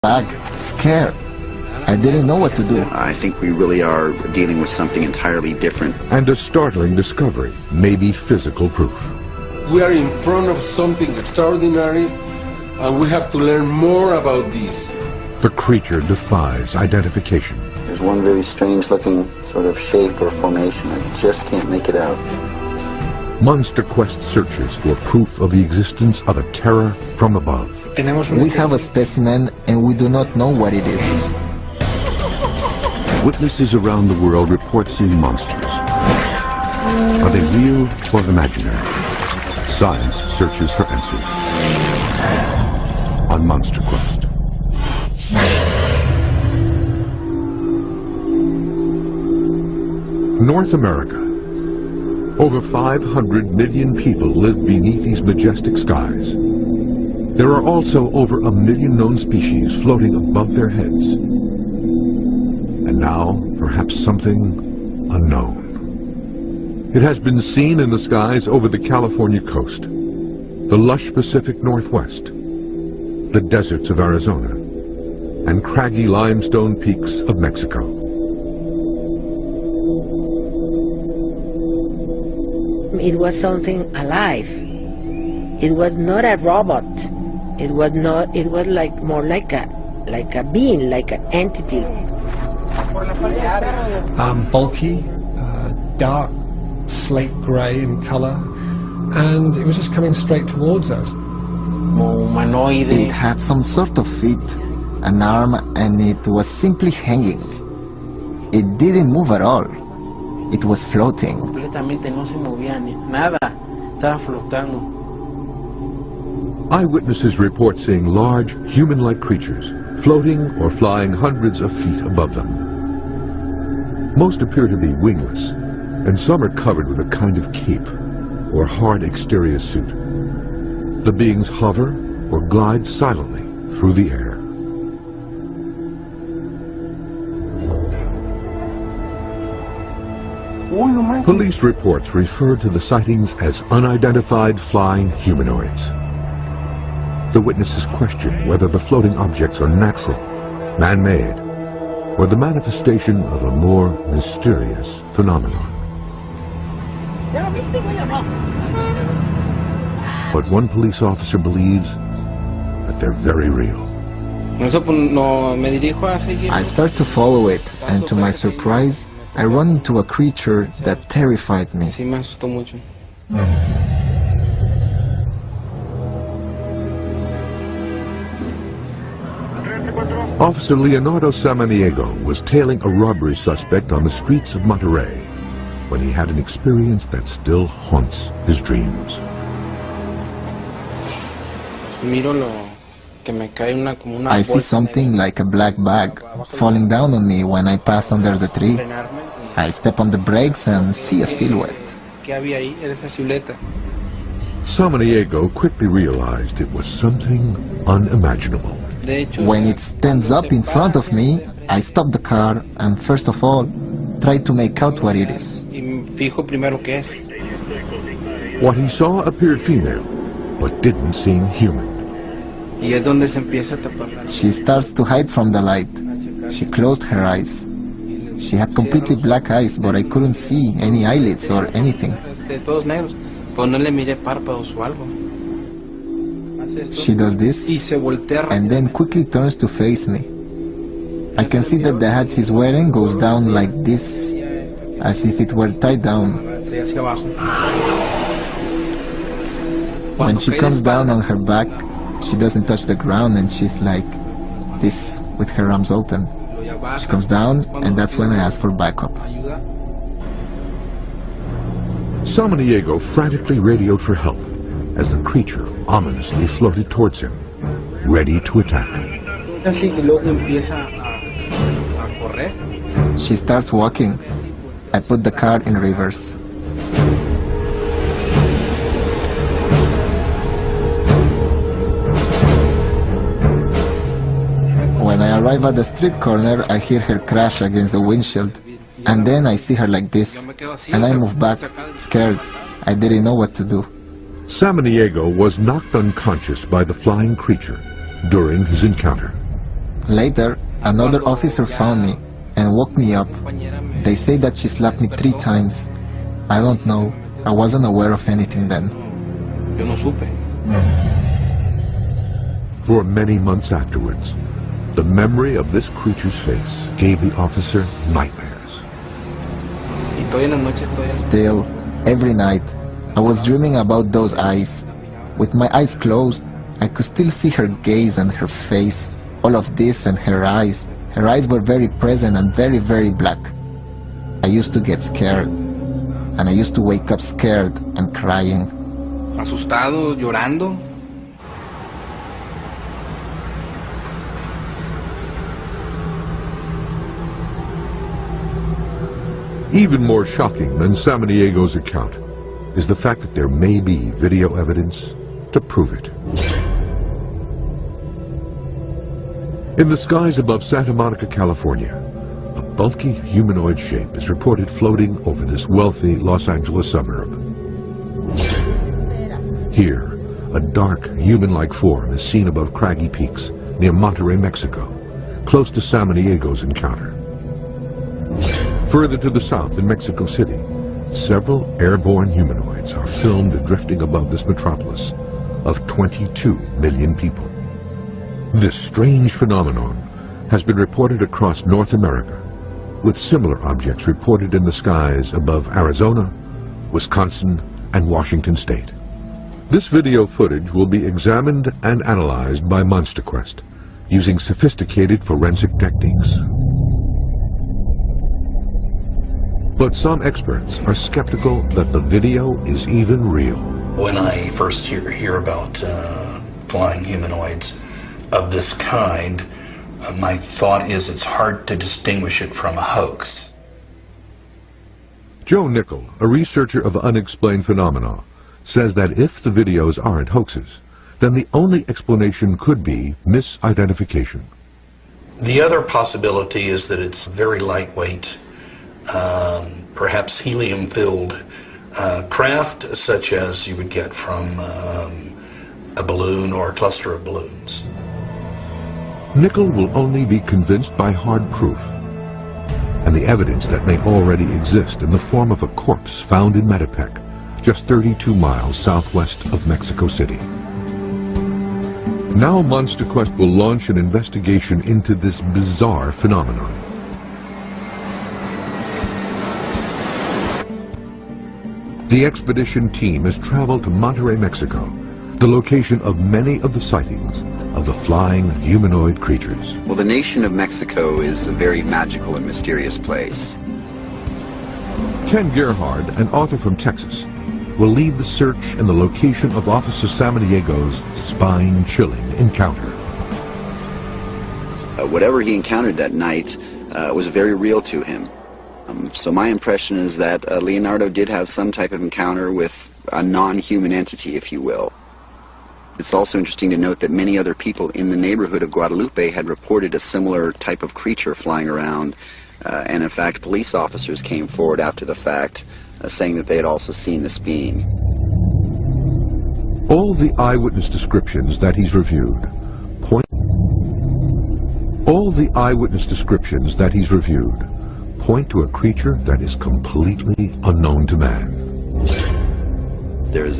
bag, scared. I didn't know what to do. I think we really are dealing with something entirely different. And a startling discovery, maybe physical proof. We are in front of something extraordinary, and we have to learn more about this. The creature defies identification. There's one very strange looking sort of shape or formation. I just can't make it out. Monster Quest searches for proof of the existence of a terror from above. We have a specimen and we do not know what it is. Witnesses around the world report seeing monsters. Are they real or imaginary? Science searches for answers. On Monster Quest. North America. Over 500 million people live beneath these majestic skies. There are also over 1 million known species floating above their heads. And now, perhaps something unknown. It has been seen in the skies over the California coast, the lush Pacific Northwest, the deserts of Arizona, and craggy limestone peaks of Mexico. It was something alive. It was not a robot. It was like more like a being, like an entity. Bulky, dark, slate grey in colour, and it was just coming straight towards us. It had some sort of feet, an arm, and it was simply hanging. It didn't move at all. It was floating. Eyewitnesses report seeing large, human-like creatures floating or flying hundreds of feet above them. Most appear to be wingless, and some are covered with a kind of cape or hard exterior suit. The beings hover or glide silently through the air. Police reports refer to the sightings as unidentified flying humanoids. The witnesses question whether the floating objects are natural, man-made, or the manifestation of a more mysterious phenomenon. But one police officer believes that they're very real. I start to follow it, and to my surprise, I run into a creature that terrified me. Officer Leonardo Samaniego was tailing a robbery suspect on the streets of Monterrey when he had an experience that still haunts his dreams. I see something like a black bag falling down on me when I pass under the tree. I step on the brakes and see a silhouette. Samaniego quickly realized it was something unimaginable. When it stands up in front of me, I stop the car and first of all, try to make out what it is. What he saw appeared female, but didn't seem human. She starts to hide from the light. She closed her eyes. She had completely black eyes, but I couldn't see any eyelids or anything. She does this, and then quickly turns to face me. I can see that the hat she's wearing goes down like this, as if it were tied down. When she comes down on her back, she doesn't touch the ground and she's like this, with her arms open. She comes down, and that's when I ask for backup. Samaniego frantically radioed for help as the creature ominously floated towards him, ready to attack. She starts walking. I put the car in reverse. When I arrive at the street corner, I hear her crash against the windshield. And then I see her like this, and I move back, scared. I didn't know what to do. Samaniego was knocked unconscious by the flying creature during his encounter. Later, another officer found me and woke me up. They say that she slapped me 3 times. I don't know. I wasn't aware of anything then. Yo no supe. For many months afterwards, the memory of this creature's face gave the officer nightmares. Still, every night, I was dreaming about those eyes. With my eyes closed, I could still see her gaze and her face, all of this and her eyes. Her eyes were very present and very, very black. I used to get scared, and I used to wake up scared and crying. Asustado, llorando. Even more shocking than Samaniego's account is the fact that there may be video evidence to prove it. In the skies above Santa Monica, California, a bulky humanoid shape is reported floating over this wealthy Los Angeles suburb. Here, a dark, human-like form is seen above craggy peaks near Monterrey, Mexico, close to Samoniego's encounter. Further to the south in Mexico City, several airborne humanoids are filmed drifting above this metropolis of 22 million people. This strange phenomenon has been reported across North America, with similar objects reported in the skies above Arizona, Wisconsin, and Washington State. This video footage will be examined and analyzed by MonsterQuest using sophisticated forensic techniques. But some experts are skeptical that the video is even real. When I first hear about flying humanoids of this kind, my thought is it's hard to distinguish it from a hoax. Joe Nickel, a researcher of unexplained phenomena, says that if the videos aren't hoaxes, then the only explanation could be misidentification. The other possibility is that it's very lightweight, perhaps helium-filled craft, such as you would get from a balloon or a cluster of balloons. Nickel will only be convinced by hard proof, and the evidence that may already exist in the form of a corpse found in Metepec, just 32 miles southwest of Mexico City. Now MonsterQuest will launch an investigation into this bizarre phenomenon. The expedition team has traveled to Monterrey, Mexico, the location of many of the sightings of the flying humanoid creatures. Well, the nation of Mexico is a very magical and mysterious place. Ken Gerhard, an author from Texas, will lead the search in the location of Officer Samoniego's spine-chilling encounter. Whatever he encountered that night was very real to him. So my impression is that Leonardo did have some type of encounter with a non-human entity, if you will. It's also interesting to note that many other people in the neighborhood of Guadalupe had reported a similar type of creature flying around, and in fact police officers came forward after the fact saying that they had also seen this being. All the eyewitness descriptions that he's reviewed point to a creature that is completely unknown to man. There's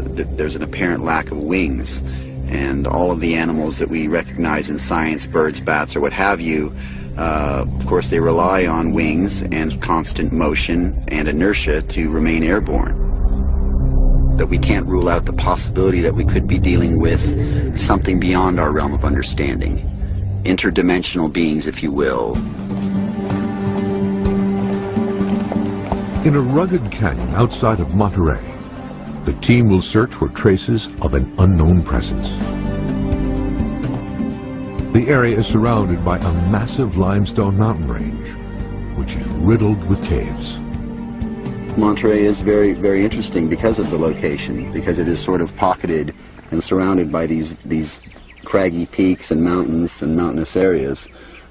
an apparent lack of wings, and all of the animals that we recognize in science, birds, bats, or what have you, of course they rely on wings and constant motion and inertia to remain airborne. That we can't rule out the possibility that we could be dealing with something beyond our realm of understanding. Interdimensional beings, if you will. In a rugged canyon outside of Monterrey, the team will search for traces of an unknown presence. The area is surrounded by a massive limestone mountain range, which is riddled with caves. Monterrey is very, very interesting because of the location, because it is sort of pocketed and surrounded by these craggy peaks and mountainous areas.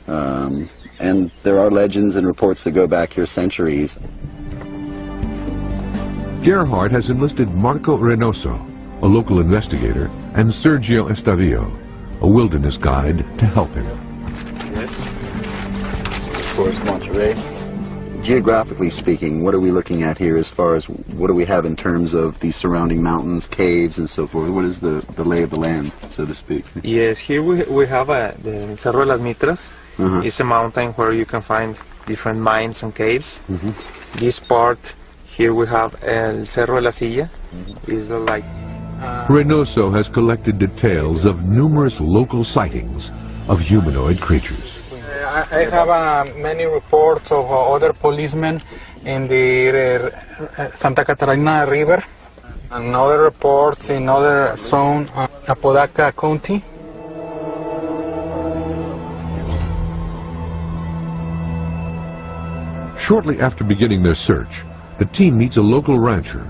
And there are legends and reports that go back here centuries. Gerhard has enlisted Marco Reynoso, a local investigator, and Sergio Estavillo, a wilderness guide, to help him. course, Monterey. Geographically speaking, what are we looking at here as far as what do we have in terms of the surrounding mountains, caves, and so forth? What is the lay of the land, so to speak? Yes, here we have the Cerro de las Mitras. It's a mountain where you can find different mines and caves. This part, here we have El Cerro de la Silla. Is like Reynoso has collected details of numerous local sightings of humanoid creatures. I have many reports of other policemen in the Santa Catarina River, and other reports in other zone, Apodaca County. Shortly after beginning their search, the team meets a local rancher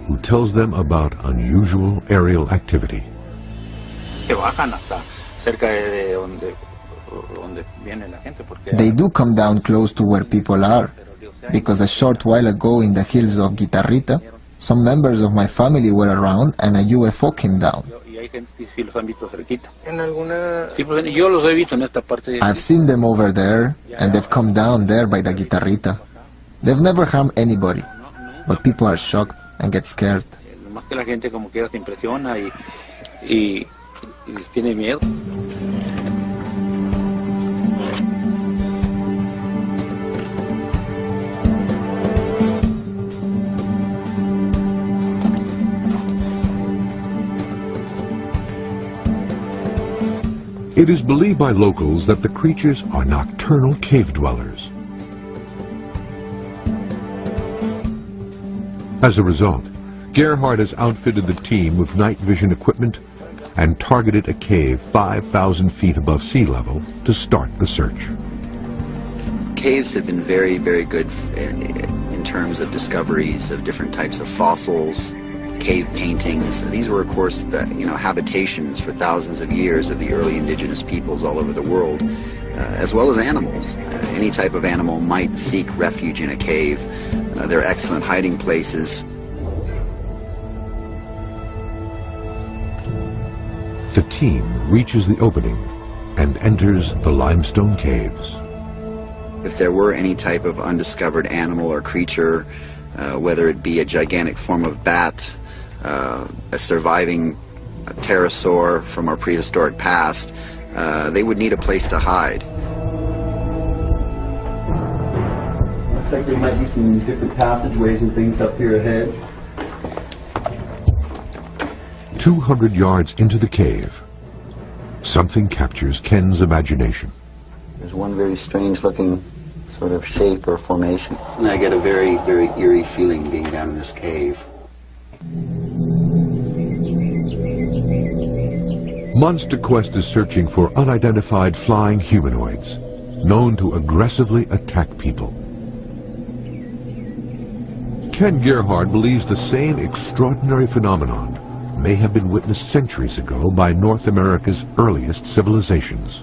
who tells them about unusual aerial activity. They do come down close to where people are, because a short while ago in the hills of Guitarrita, some members of my family were around and a UFO came down. I've seen them over there, and they've come down there by the Guitarrita. They've never harmed anybody, but people are shocked and get scared. It is believed by locals that the creatures are nocturnal cave dwellers. As a result, Gerhard has outfitted the team with night vision equipment and targeted a cave 5,000 feet above sea level to start the search. Caves have been very, very good in terms of discoveries of different types of fossils, cave paintings. These were, of course, the habitations for thousands of years of the early indigenous peoples all over the world, as well as animals. Any type of animal might seek refuge in a cave. They're excellent hiding places. The team reaches the opening and enters the limestone caves. If there were any type of undiscovered animal or creature, whether it be a gigantic form of bat, a surviving pterosaur from our prehistoric past, they would need a place to hide. Looks like there might be some different passageways and things up here ahead. 200 yards into the cave, something captures Ken's imagination. There's one very strange looking sort of shape or formation. And I get a very, very eerie feeling being down in this cave. Monster Quest is searching for unidentified flying humanoids, known to aggressively attack people. Ken Gerhard believes the same extraordinary phenomenon may have been witnessed centuries ago by North America's earliest civilizations.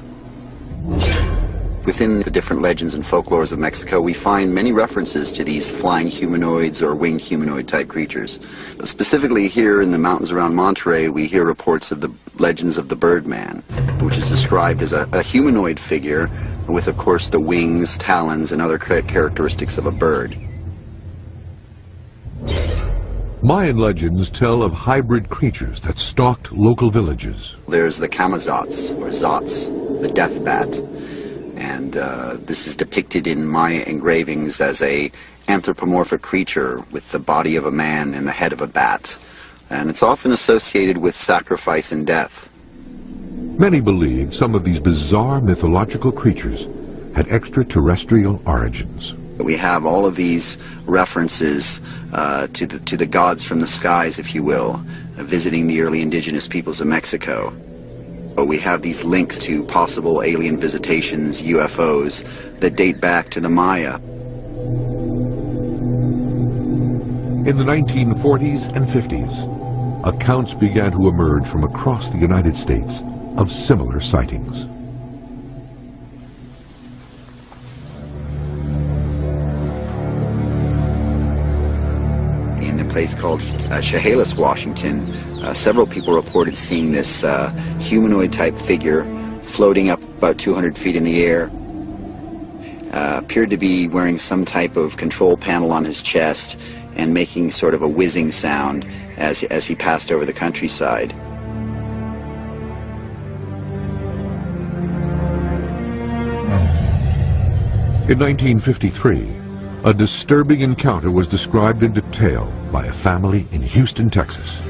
Within the different legends and folklores of Mexico, we find many references to these flying humanoids or winged humanoid type creatures. Specifically here in the mountains around Monterey, we hear reports of the legends of the Birdman, which is described as a humanoid figure with, of course, the wings, talons, and other characteristics of a bird. Mayan legends tell of hybrid creatures that stalked local villages. There's the Camazotz, or Zots, the death bat. And this is depicted in Maya engravings as a anthropomorphic creature with the body of a man and the head of a bat. And it's often associated with sacrifice and death. Many believe some of these bizarre mythological creatures had extraterrestrial origins. We have all of these references to the gods from the skies, if you will, visiting the early indigenous peoples of Mexico. We have these links to possible alien visitations, UFOs, that date back to the Maya. In the 1940s and 50s, accounts began to emerge from across the United States of similar sightings. In a place called Chehalis, Washington, several people reported seeing this humanoid type figure floating up about 200 feet in the air. appeared to be wearing some type of control panel on his chest and making sort of a whizzing sound as he passed over the countryside. In 1953, a disturbing encounter was described in detail by a family in Houston, Texas.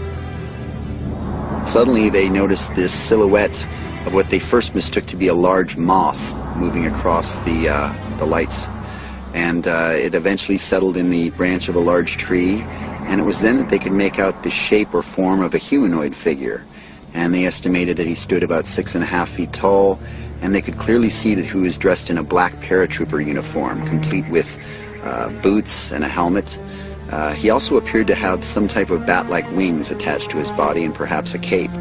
Suddenly they noticed this silhouette of what they first mistook to be a large moth moving across the lights. And it eventually settled in the branch of a large tree, and it was then that they could make out the shape or form of a humanoid figure. And they estimated that he stood about 6.5 feet tall, and they could clearly see that he was dressed in a black paratrooper uniform, complete with boots and a helmet. He also appeared to have some type of bat-like wings attached to his body and perhaps a cape.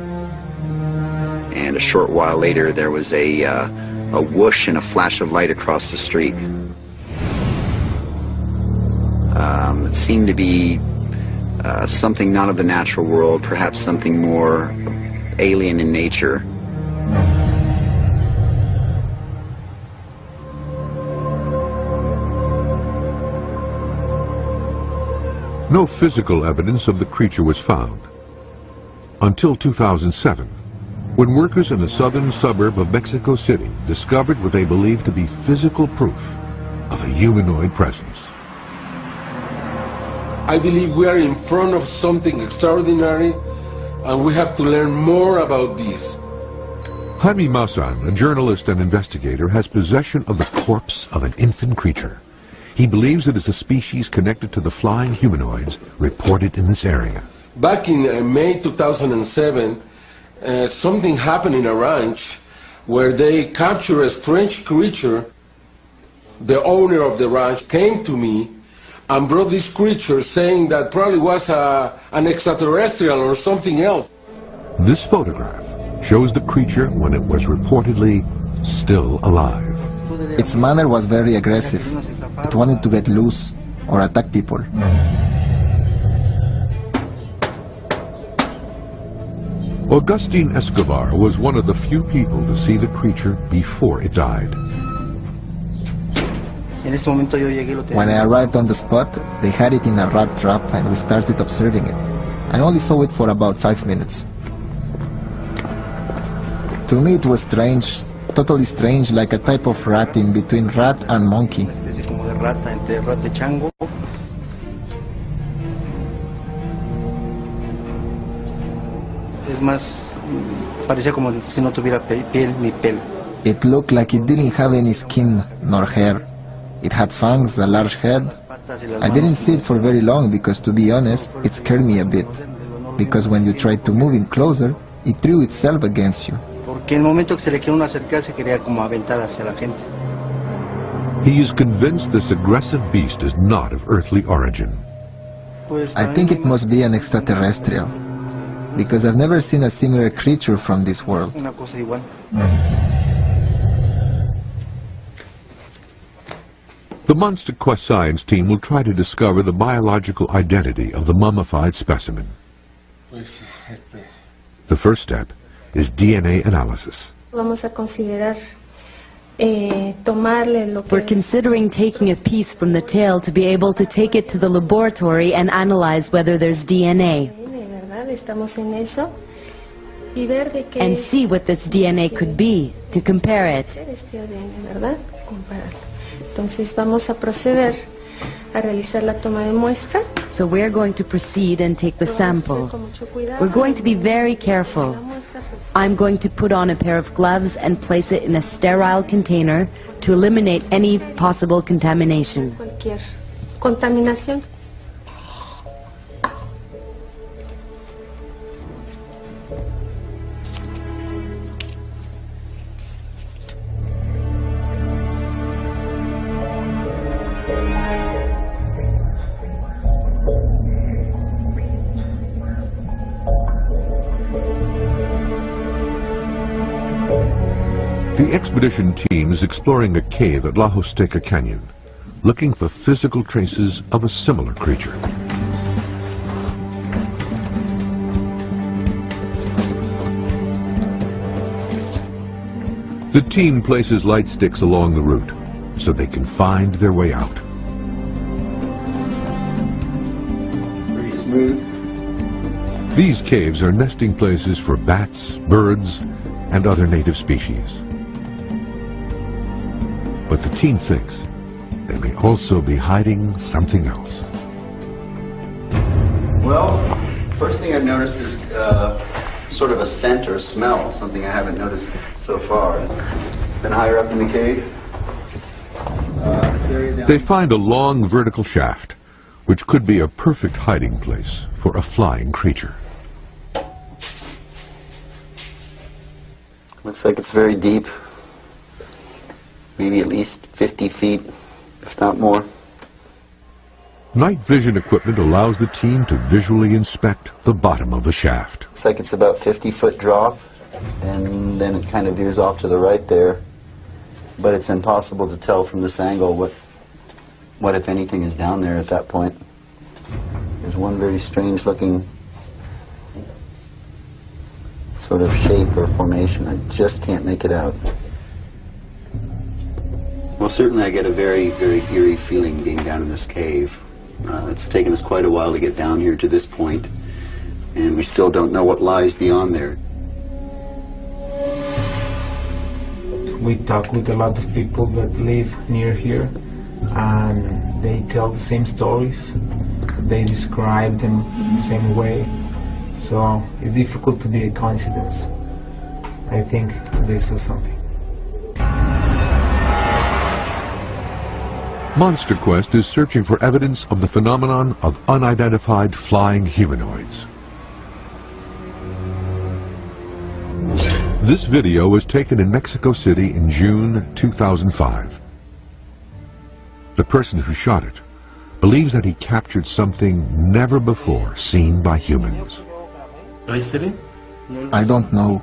And a short while later there was a whoosh and a flash of light across the street. It seemed to be something not of the natural world, perhaps something more alien in nature. No physical evidence of the creature was found until 2007, when workers in a southern suburb of Mexico City discovered what they believed to be physical proof of a humanoid presence. I believe we are in front of something extraordinary, and we have to learn more about this. Jaime Maussan, a journalist and investigator, has possession of the corpse of an infant creature. He believes it is a species connected to the flying humanoids reported in this area. Back in May 2007, something happened in a ranch where they captured a strange creature. The owner of the ranch came to me and brought this creature, saying that probably was an extraterrestrial or something else. This photograph shows the creature when it was reportedly still alive. Its manner was very aggressive. It wanted to get loose or attack people. Augustine Escobar was one of the few people to see the creature before it died. When I arrived on the spot, they had it in a rat trap and we started observing it. I only saw it for about 5 minutes. To me it was strange, totally strange, like a type of rat in between rat and monkey. It looked like it didn't have any skin nor hair. It had fangs, a large head. I didn't see it for very long because, to be honest, it scared me a bit. Because when you tried to move in closer, it threw itself against you. He is convinced this aggressive beast is not of earthly origin. I think it must be an extraterrestrial, because I've never seen a similar creature from this world. The Monster Quest science team will try to discover the biological identity of the mummified specimen. The first step is DNA analysis. We're considering taking a piece from the tail to be able to take it to the laboratory and analyze whether there's DNA. And see what this DNA could be, to compare it. So we're going to proceed and take the sample. We're going to be very careful. I'm going to put on a pair of gloves and place it in a sterile container to eliminate any possible contamination. The expedition team is exploring a cave at La Huasteca Canyon, looking for physical traces of a similar creature. The team places light sticks along the route, so they can find their way out. Pretty smooth. These caves are nesting places for bats, birds, and other native species. But the team thinks they may also be hiding something else. Well, first thing I've noticed is sort of a scent or a smell, something I haven't noticed so far. Then higher up in the cave, this area down They find a long vertical shaft, which could be a perfect hiding place for a flying creature. Looks like it's very deep, maybe at least 50 feet, if not more. Night vision equipment allows the team to visually inspect the bottom of the shaft. Looks like it's about 50-foot drop, and then it kind of veers off to the right there. But it's impossible to tell from this angle what if anything is down there at that point. There's one very strange looking sort of shape or formation. I just can't make it out. Well, certainly I get a very, very eerie feeling being down in this cave. It's taken us quite a while to get down here to this point, and we still don't know what lies beyond there. We talk with a lot of people that live near here, and they tell the same stories. They describe them the same way. So it's difficult to be a coincidence. I think this is something. Monster Quest is searching for evidence of the phenomenon of unidentified flying humanoids. This video was taken in Mexico City in June 2005. The person who shot it believes that he captured something never before seen by humans. I don't know.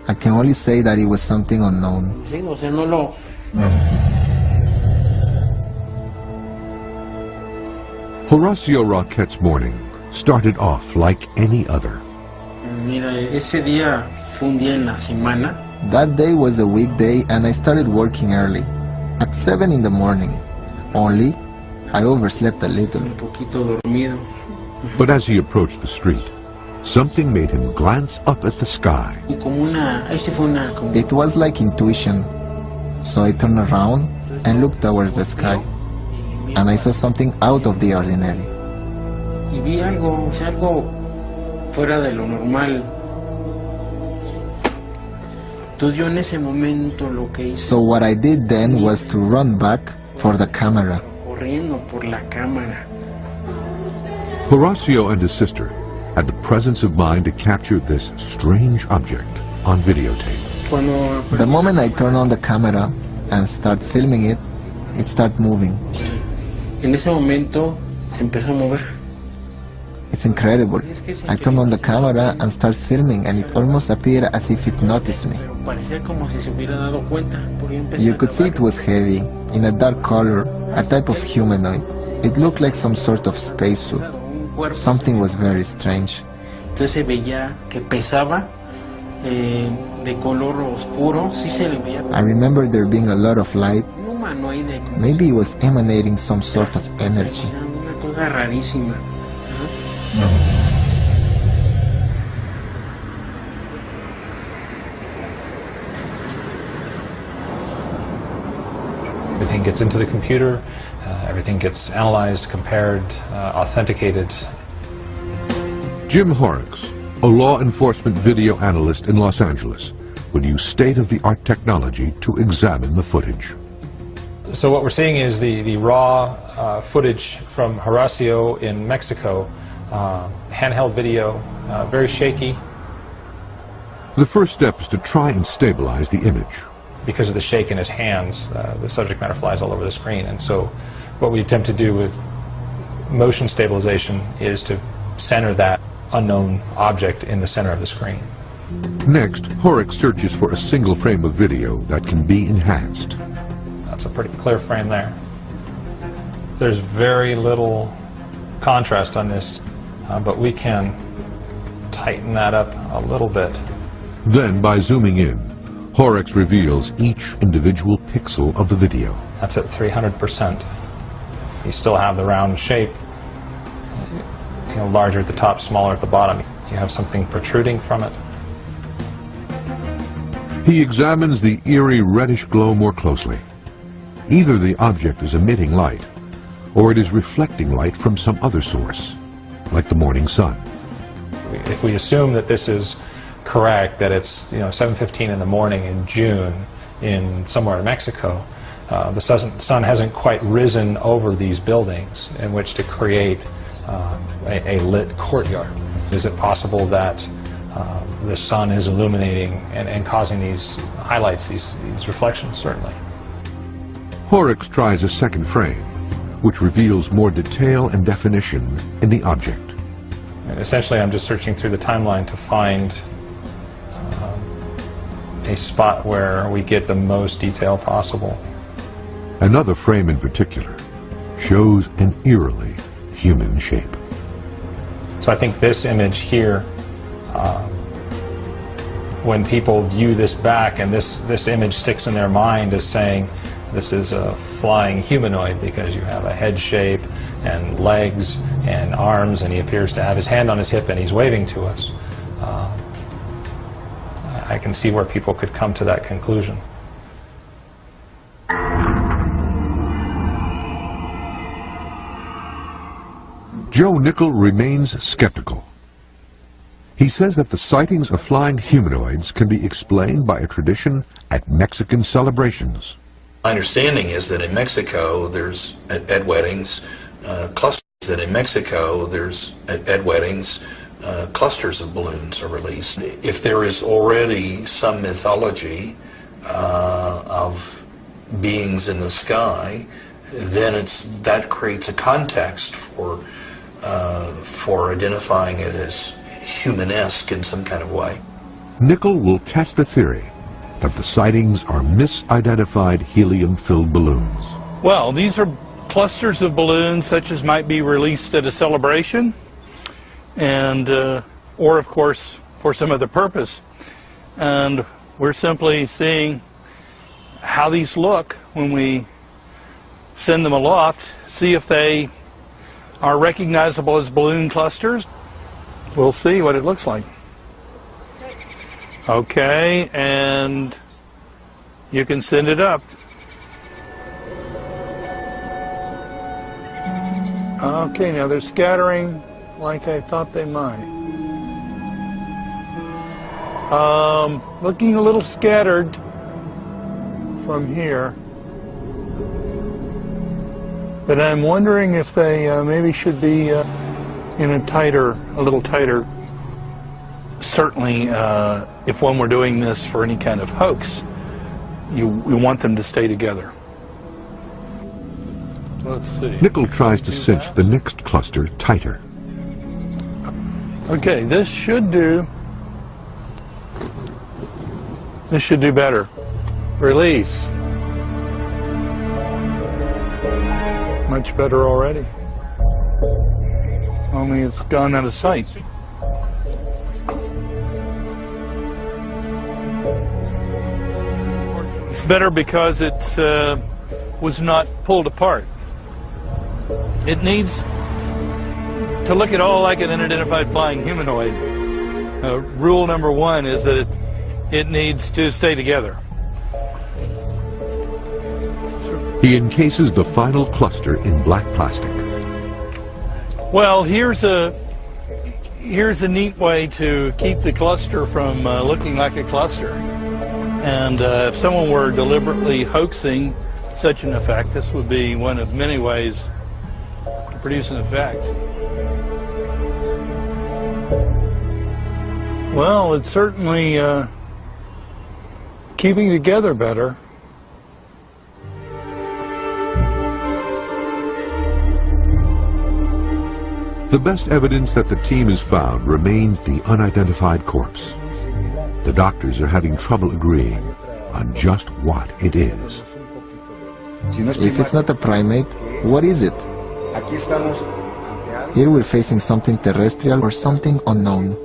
I can only say that it was something unknown. Horacio Roquette's morning started off like any other. That day was a weekday and I started working early, at 7 in the morning. Only, I overslept a little. But as he approached the street, something made him glance up at the sky. It was like intuition. So I turned around and looked towards the sky. And I saw something out of the ordinary. So what I did then was to run back for the camera. Horacio and his sister had the presence of mind to capture this strange object on videotape. The moment I turned on the camera and start filming it, it started moving. It's incredible. I turned on the camera and started filming, and it almost appeared as if it noticed me. You could see it was heavy, in a dark color, a type of humanoid. It looked like some sort of spacesuit. Something was very strange. I remember there being a lot of light. Maybe it was emanating some sort of energy. Everything gets into the computer, everything gets analyzed, compared, authenticated. Jim Horrocks, a law enforcement video analyst in Los Angeles, would use state-of-the-art technology to examine the footage. So what we're seeing is the raw footage from Horacio in Mexico, handheld video, very shaky. The first step is to try and stabilize the image. Because of the shake in his hands, the subject matter flies all over the screen, and so what we attempt to do with motion stabilization is to center that unknown object in the center of the screen. Next, Horrocks searches for a single frame of video that can be enhanced. That's a pretty clear frame there. There's very little contrast on this, but we can tighten that up a little bit. Then, by zooming in, Horrocks reveals each individual pixel of the video. That's at 300%. You still have the round shape, larger at the top, smaller at the bottom. You have something protruding from it. He examines the eerie reddish glow more closely. Either the object is emitting light, or it is reflecting light from some other source, like the morning sun. If we assume that this is correct, that it's 7:15 in the morning in June in somewhere in Mexico, the sun hasn't quite risen over these buildings in which to create a lit courtyard. Is it possible that the sun is illuminating and causing these highlights, these reflections? Certainly. Horrocks tries a second frame, which reveals more detail and definition in the object. And essentially, I'm just searching through the timeline to find a spot where we get the most detail possible. Another frame in particular shows an eerily human shape. So I think this image here, when people view this back and this image sticks in their mind as saying this is a flying humanoid because you have a head shape and legs and arms, and he appears to have his hand on his hip and he's waving to us. I can see where people could come to that conclusion. Joe Nickel remains skeptical. He says that the sightings of flying humanoids can be explained by a tradition at Mexican celebrations. My understanding is that in Mexico, there's at weddings, clusters. That in Mexico, there's at weddings, clusters of balloons are released. If there is already some mythology of beings in the sky, then that creates a context for identifying it as humanesque in some kind of way. Nickel will test the theory that the sightings are misidentified helium-filled balloons. Well, these are clusters of balloons such as might be released at a celebration, and or of course for some other purpose. And we're simply seeing how these look when we send them aloft, see if they are recognizable as balloon clusters. We'll see what it looks like. Okay, and you can send it up. Okay, now they're scattering like I thought they might. Looking a little scattered from here. But I'm wondering if they maybe should be in a little tighter. Certainly, if one were doing this for any kind of hoax, we want them to stay together. Let's see. Nickel tries to cinch the next cluster tighter. Okay, this should do better. Release. Much better already. Only it's gone out of sight. It's better because it was not pulled apart. It needs to look at all like an unidentified flying humanoid. Rule number one is that it needs to stay together. He encases the final cluster in black plastic. Well, here's a neat way to keep the cluster from looking like a cluster. And if someone were deliberately hoaxing such an effect, this would be one of many ways to produce an effect. Well, it's certainly keeping together better. The best evidence that the team has found remains the unidentified corpse. The doctors are having trouble agreeing on just what it is. If it's not a primate, what is it? Here we're facing something terrestrial or something unknown.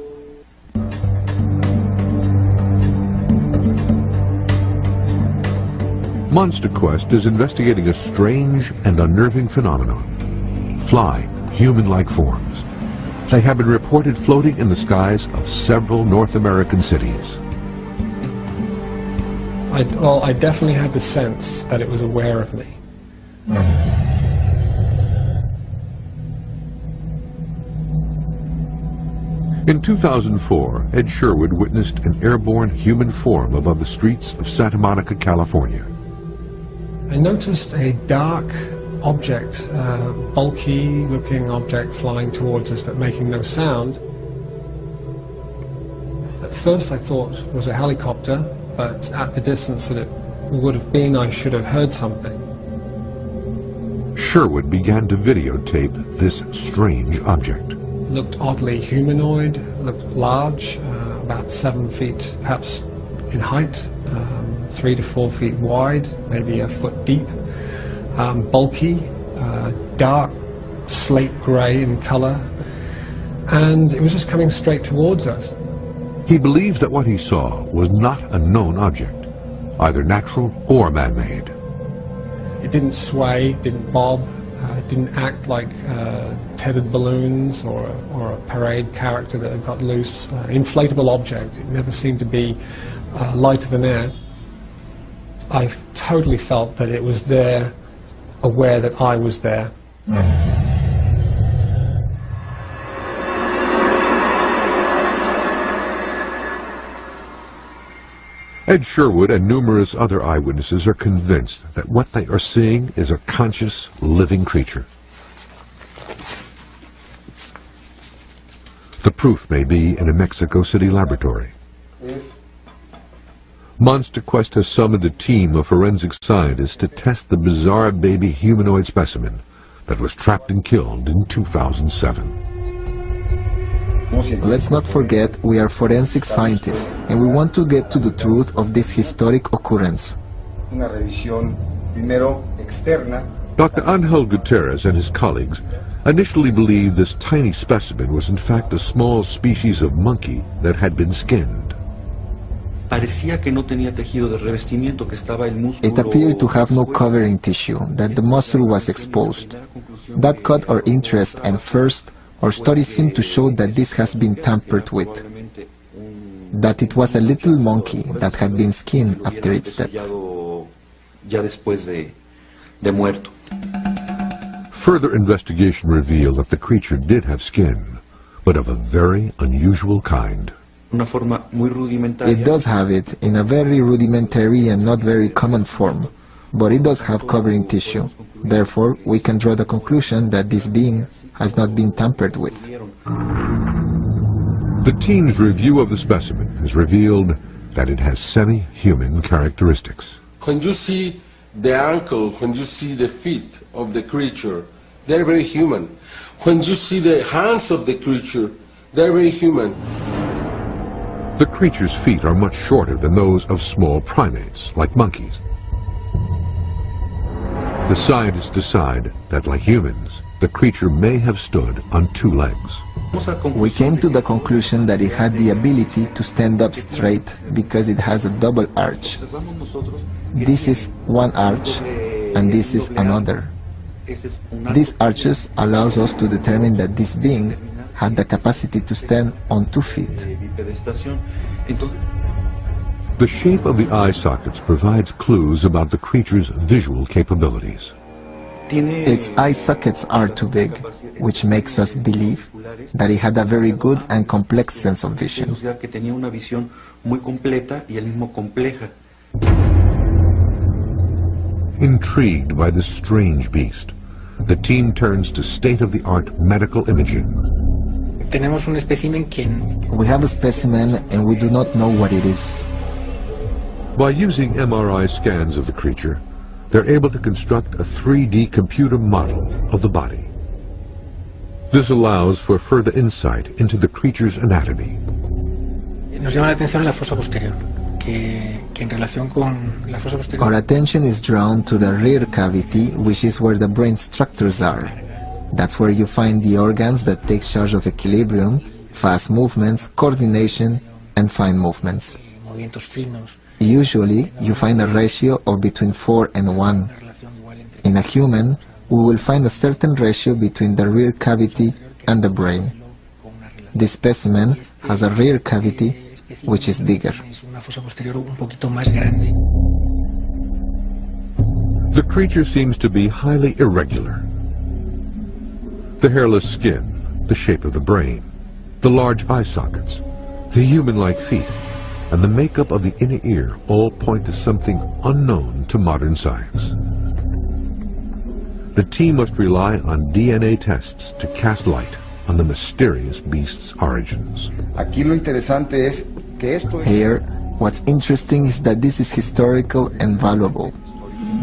Monster Quest is investigating a strange and unnerving phenomenon. Flying, human-like forms. They have been reported floating in the skies of several North American cities. I definitely had the sense that it was aware of me. In 2004, Ed Sherwood witnessed an airborne human form above the streets of Santa Monica, California. I noticed a dark object, bulky looking object flying towards us but making no sound. At first I thought it was a helicopter, but at the distance that it would have been I should have heard something. Sherwood began to videotape this strange object. It looked oddly humanoid, looked large, about 7 feet perhaps in height, 3 to 4 feet wide, maybe a foot deep, bulky, dark slate grey in colour, and it was just coming straight towards us. He believes that what he saw was not a known object, either natural or man-made. It didn't sway, didn't bob, it didn't act like tethered balloons or a parade character that had got loose. Inflatable object. It never seemed to be lighter than air. I totally felt that it was there, aware that I was there. Ed Sherwood and numerous other eyewitnesses are convinced that what they are seeing is a conscious, living creature. The proof may be in a Mexico City laboratory. Monster Quest has summoned a team of forensic scientists to test the bizarre baby humanoid specimen that was trapped and killed in 2007. Let's not forget we are forensic scientists and we want to get to the truth of this historic occurrence. Dr. Angel Gutierrez and his colleagues initially believed this tiny specimen was in fact a small species of monkey that had been skinned. It appeared to have no covering tissue, that the muscle was exposed. That caught our interest, and first, our studies seem to show that this has been tampered with, that it was a little monkey that had been skinned after its death. Further investigation revealed that the creature did have skin, but of a very unusual kind. It does have it in a very rudimentary and not very common form, but it does have covering tissue. Therefore, we can draw the conclusion that this being has not been tampered with. The team's review of the specimen has revealed that it has semi-human characteristics. When you see the ankle, when you see the feet of the creature, they're very human. When you see the hands of the creature, they're very human. The creature's feet are much shorter than those of small primates, like monkeys. The scientists decide that, like humans, the creature may have stood on 2 legs. We came to the conclusion that it had the ability to stand up straight because it has a double arch. This is one arch and this is another. These arches allows us to determine that this being had the capacity to stand on 2 feet. The shape of the eye sockets provides clues about the creature's visual capabilities. Its eye sockets are too big, which makes us believe that it had a very good and complex sense of vision. Intrigued by this strange beast, the team turns to state-of-the-art medical imaging. We have a specimen and we do not know what it is. By using MRI scans of the creature, they're able to construct a 3D computer model of the body. This allows for further insight into the creature's anatomy. Our attention is drawn to the rear cavity, which is where the brain structures are. That's where you find the organs that take charge of equilibrium, fast movements, coordination, and fine movements. Usually, you find a ratio of between 4 and 1. In a human, we will find a certain ratio between the rear cavity and the brain. This specimen has a rear cavity which is bigger. The creature seems to be highly irregular. The hairless skin, the shape of the brain, the large eye sockets, the human-like feet, and the makeup of the inner ear all point to something unknown to modern science. The team must rely on DNA tests to cast light on the mysterious beast's origins. Here, what's interesting is that this is historical and valuable,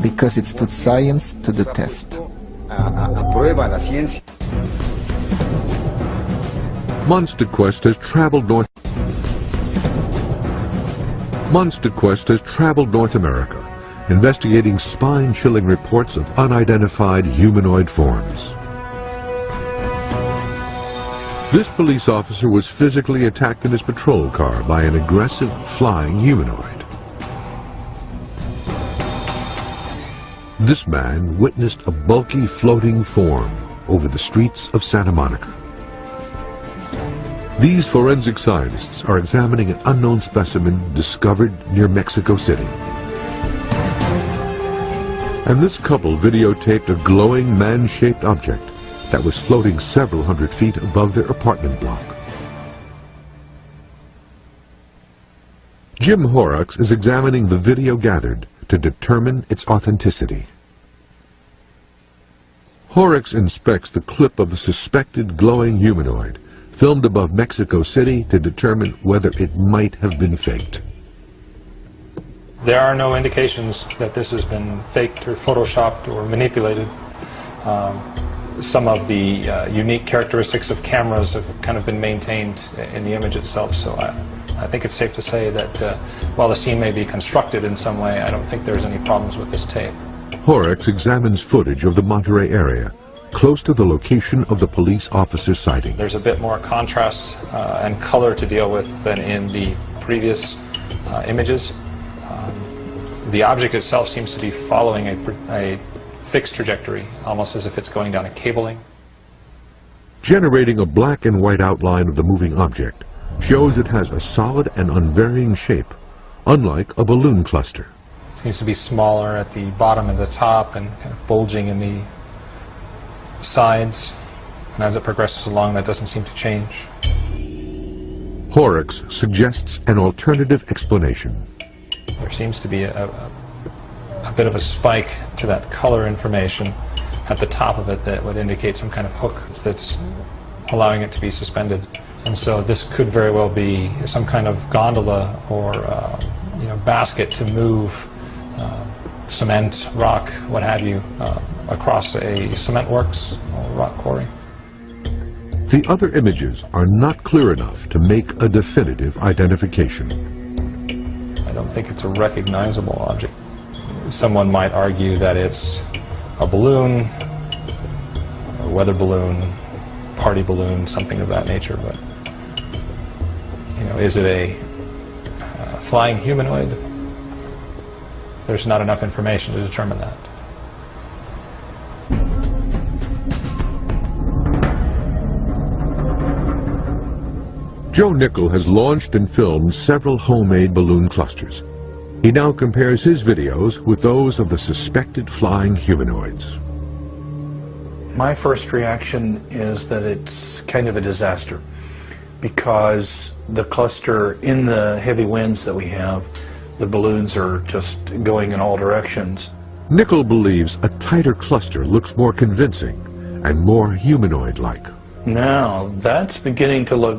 because it's put science to the test. Monster Quest has traveled North America, investigating spine-chilling reports of unidentified humanoid forms. This police officer was physically attacked in his patrol car by an aggressive flying humanoid. This man witnessed a bulky floating form over the streets of Santa Monica. These forensic scientists are examining an unknown specimen discovered near Mexico City. And this couple videotaped a glowing man-shaped object that was floating several hundred feet above their apartment block. Jim Horrocks is examining the video gathered to determine its authenticity. Horrocks inspects the clip of the suspected glowing humanoid filmed above Mexico City to determine whether it might have been faked. There are no indications that this has been faked or photoshopped or manipulated. Some of the unique characteristics of cameras have kind of been maintained in the image itself, so I think it's safe to say that while the scene may be constructed in some way, I don't think there's any problems with this tape. Horrocks examines footage of the Monterey area, close to the location of the police officer's sighting. There's a bit more contrast and color to deal with than in the previous images. The object itself seems to be following a fixed trajectory, almost as if it's going down a cabling. Generating a black and white outline of the moving object shows it has a solid and unvarying shape, unlike a balloon cluster. It seems to be smaller at the bottom and the top and kind of bulging in the sides, and as it progresses along that doesn't seem to change. Horrocks suggests an alternative explanation. There seems to be a bit of a spike to that color information at the top of it that would indicate some kind of hook that's allowing it to be suspended. And so this could very well be some kind of gondola or basket to move cement, rock, what have you, across a cement works or rock quarry. The other images are not clear enough to make a definitive identification. I don't think it's a recognizable object. Someone might argue that it's a balloon, a weather balloon, party balloon, something of that nature, but is it a flying humanoid? There's not enough information to determine that. Joe Nickel has launched and filmed several homemade balloon clusters. He now compares his videos with those of the suspected flying humanoids. My first reaction is that it's kind of a disaster, because the cluster, in the heavy winds that we have, the balloons are just going in all directions. Nickel believes a tighter cluster looks more convincing and more humanoid-like. Now, that's beginning to look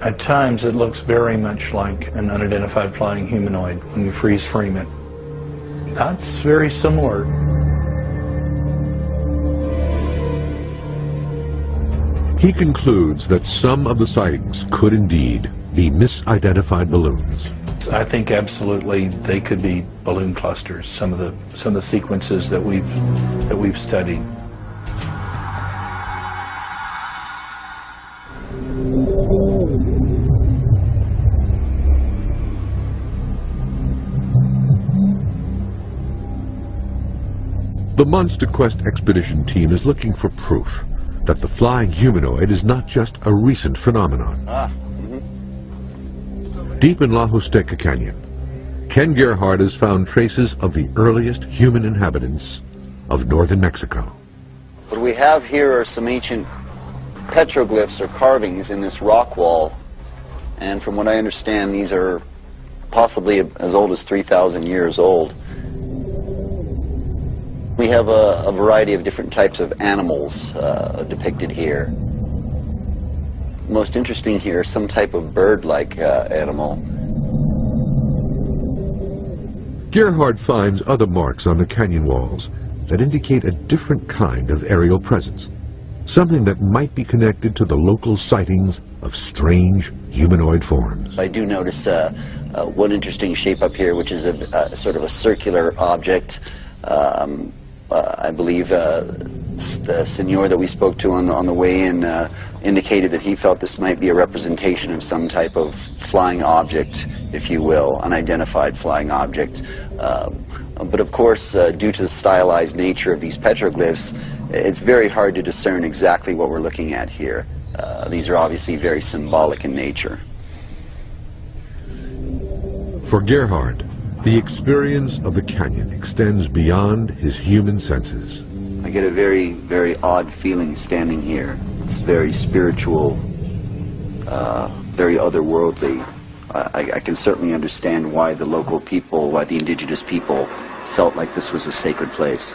at times it looks very much like an unidentified flying humanoid when you freeze frame it. That's very similar. He concludes that some of the sightings could indeed be misidentified balloons. I think absolutely they could be balloon clusters, some of the sequences that we've studied. The Monster Quest expedition team is looking for proof that the flying humanoid is not just a recent phenomenon. Deep in La Huasteca Canyon, Ken Gerhard has found traces of the earliest human inhabitants of northern Mexico. What we have here are some ancient petroglyphs or carvings in this rock wall, and from what I understand, these are possibly as old as 3,000 years old. We have a variety of different types of animals depicted here. Most interesting here is some type of bird-like animal. Gerhard finds other marks on the canyon walls that indicate a different kind of aerial presence, something that might be connected to the local sightings of strange humanoid forms. I do notice one interesting shape up here, which is a sort of a circular object. I believe the senor that we spoke to on the way in indicated that he felt this might be a representation of some type of flying object, if you will, unidentified flying object. But of course, due to the stylized nature of these petroglyphs, it's very hard to discern exactly what we're looking at here. These are obviously very symbolic in nature. For Gerhard, the experience of the canyon extends beyond his human senses. I get a very, very odd feeling standing here. It's very spiritual, very otherworldly. I can certainly understand why the local people, why the indigenous people felt like this was a sacred place.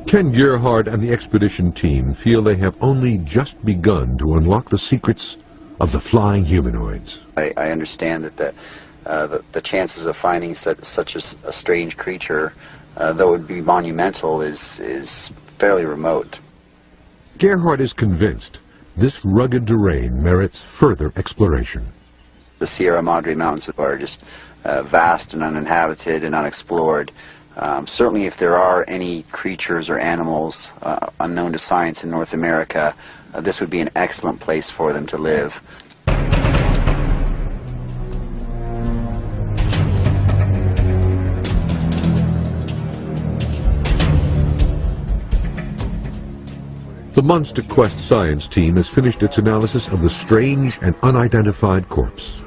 Ken Gerhard and the expedition team feel they have only just begun to unlock the secrets of the flying humanoids. I understand that the chances of finding such a strange creature, though it would be monumental, is fairly remote. Gerhard is convinced this rugged terrain merits further exploration. The Sierra Madre Mountains are just vast and uninhabited and unexplored. Certainly if there are any creatures or animals unknown to science in North America, this would be an excellent place for them to live. The Monster Quest science team has finished its analysis of the strange and unidentified corpse.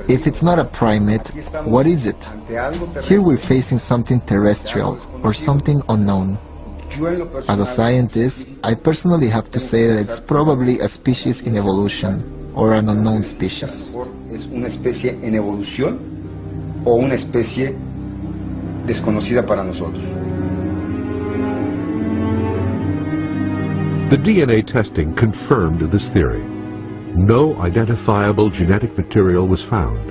If it's not a primate, what is it? Here we're facing something terrestrial or something unknown. As a scientist, I personally have to say that it's probably a species in evolution or an unknown species. Es una especie en evolución o una especie desconocida para nosotros. The DNA testing confirmed this theory. No identifiable genetic material was found,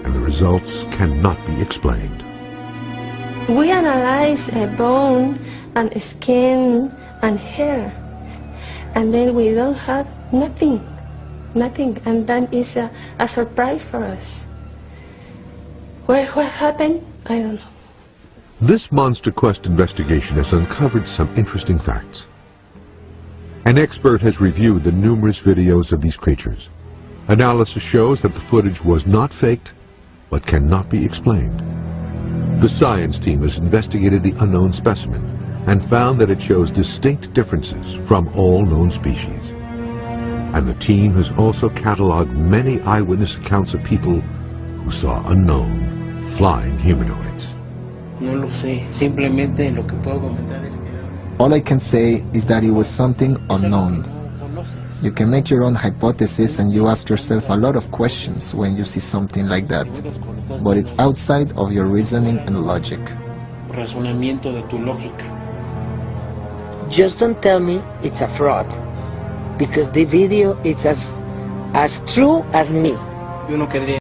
and the results cannot be explained. We analyze bone and skin and hair, and then we don't have nothing, and that is a surprise for us. What happened? I don't know. This Monster Quest investigation has uncovered some interesting facts. An expert has reviewed the numerous videos of these creatures. Analysis shows that the footage was not faked, but cannot be explained. The science team has investigated the unknown specimen and found that it shows distinct differences from all known species. And the team has also cataloged many eyewitness accounts of people who saw unknown flying humanoids. No lo sé, simplemente lo que puedo comentar es que... All I can say is that it was something unknown. You can make your own hypothesis and you ask yourself a lot of questions when you see something like that, but it's outside of your reasoning and logic. Razonamiento de tu lógica. Just don't tell me it's a fraud, because the video is as true as me. Yo no quería